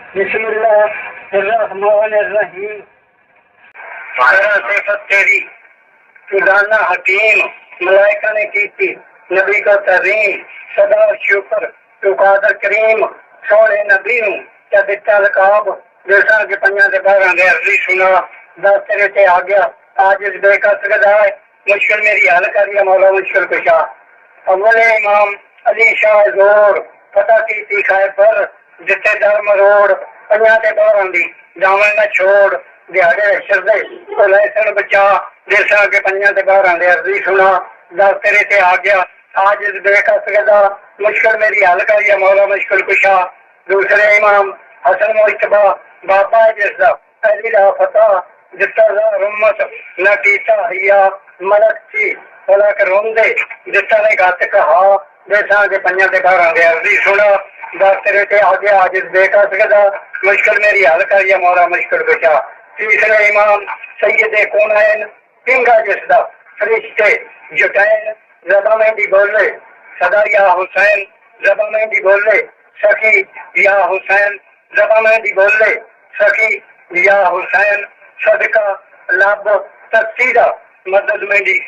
बिस्मिल्लाहिर्रहमानिर्रहीम। सिफत तेरी खुदाना हकीम, मलाइका ने की थी नबी का तरीम, सदा शुक्र तू कादर करीम, सोने नबी नू क्या दिता लकाब, देसा के पंजा से बारह दे अर्जी सुना, दस तेरे ते आ गया आज इस बेकस गदाए, मुश्किल मेरी हल करिए मौला मुश्किल कुशा। अव्वल इमाम अली शाह जोर, पता की थी खाए पर जिते दर मरोड़, पंजा ते बारह दी दामन न छोड़, दिहाड़े शरदे तो लहसन बचा, देसा के पंजा ते बारह दे अर्जी सुना, दस तेरे ते आ गया आज इस बेकस गदा, मुश्किल मेरी हल करिए मौला मुश्किल कुशा। दूसरे इमाम हसन मुश्तबा बाबा है जिसका अली दा फता, जिता उम्मत न कीता हिया मलक थी फलक रोंदे, जिता ने गत कहा देसा के पंजा ते बारह दे अर्जी सुना, दस तेरे ते आ गया आज इस बेकस गदा, मुश्किल मेरी हल करिए मौला मुश्किल कुशा। तीसरे इमाम सैयदे कौनैन किंगा जिसदा फरिश्ते जुटैन, ज़बा में भी बोले सदा या हुसैन, ज़बा में भी बोले सखी या हुसैन, ज़बा में भी बोले सखी या हुसैन, सदका लब तस्सीदा मदद में दी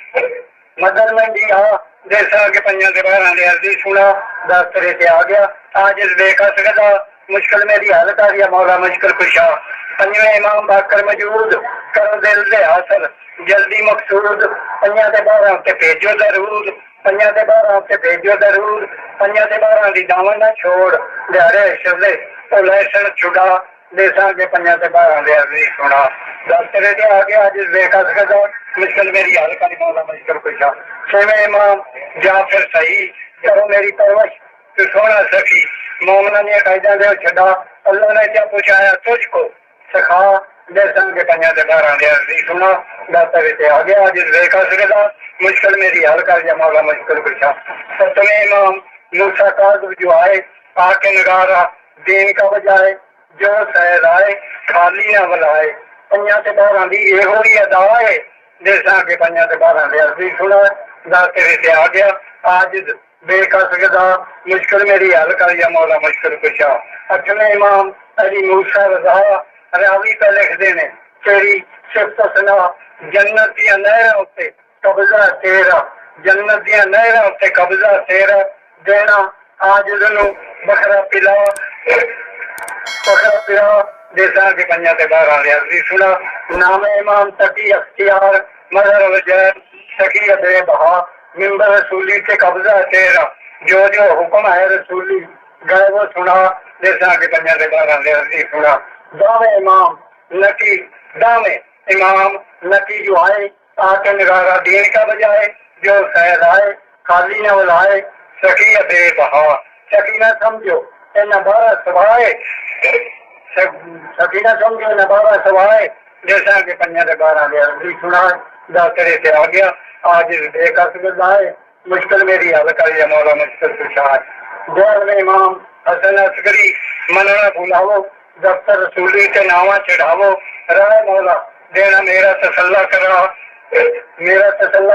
आ, देसा के पंजा से बारह दे अर्जी सुना, दस तेरे से आ गया आज इस बेकस गदा, मुश्किल मेरी हल करिए मौला मुश्किल कुशा। पंजवें इमाम बाकर मजूद करो दिल दे हासिल जल्दी मकसूद, पंजा ते बारह ते भेजो जरूर, पंजा ते बारह ते भेजो जरूर, पंजा ते बारह दी दामन न छोड़, दिहाड़े शरदे तो लहसन छुड़ा, देसा के पंजा ते बारह दे अर्जी सुना, दस तेरे ते आ गया आज इस बेकस गदा, मुश्किल मेरी हल करिए मौला मुश्किल कुशा। छेवें इमाम जाफिर सही करो मेरी परवश तू सोना सखी, मोमना ने कायदा दे छड़ा, अल्लाह ने क्या पूछाया तुझको सखा, देसा के पंजा ते बारह दे अर्जी सुना, दस तेरे ते आ गया आज इस बेकस गदा, मुश्किल मेरी हल करिए मौला मुश्किल कुशा। सतवें इमाम मूसा काज़िब जो आए आके नगारा दीन का बजाए, जो सैर आए खाली न बुलाए, पंजा ते बारह दी ये होई अदा है, देसा के पंजा ते बारह दे अर्जी सुना, दस तेरे ते आ गया आज बेकस गदा, मुश्किल मेरी हल करिए मौला मुश्किल कुशा। अठवें इमाम अली मूसा रजा रावी पे लिखते ने तेरी सिफत सना, जन्नत दियां नहरां उत्ते कब्जा तेरा, जन्नत दियां नहरां उत्ते कब्जा तेरा, देना आज नू बखरा पिला देसा के पंजा ते बारह दे अर्जी सुना। नामे इमाम तकी अख्तियार मजहर वजह सकी बेबहा, मिंबर रसूली के कब्जा तेरा, जो जो हुक्म है रसूली गए वो सुना, देसा के पंजा ते बारह दे अर्जी सुना। दावे इमाम नकी जो आए आके नगारा दीन का बजाए, जो सैर आए खाली न बुलाए, सकी बेबहा सकी न समझो इन बारह सवाए, सकी न समझो इन बारह सवाए, देसा के पंजा ते बारह दे अर्जी सुना, दस तेरे से आ गया आज इस बेकस गदाए, मुश्किल मेरी हल करिए मौला मुश्किल कुशा। ग्यारहवें इमाम हसन असगरी मनना भुलावो, दफ्तर रसूली के नावा चढ़ावो, राय मौला देना मेरा तसल्ला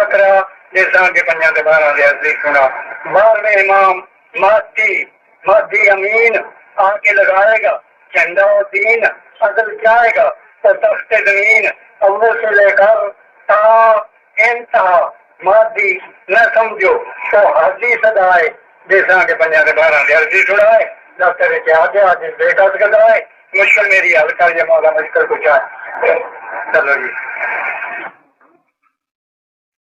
करा, देसा के पंजा ते बारह दे अर्जी सुना। बारहवें इमाम महदी अमीन आके लगाएगा झंडा और दीन, अदल जाएगा तो तख्ते जमीन, अव्वल से लेकर ता इंतहा, महदी न समझो तो हादी सदाए, देसा के पंजा ते बारह दे अर्जी सुनाए, दस तेरे के आगे आज बेकस गदाए, मुश्किल मेरी हल करिए मौला मुश्किल कुशा। चलो जी।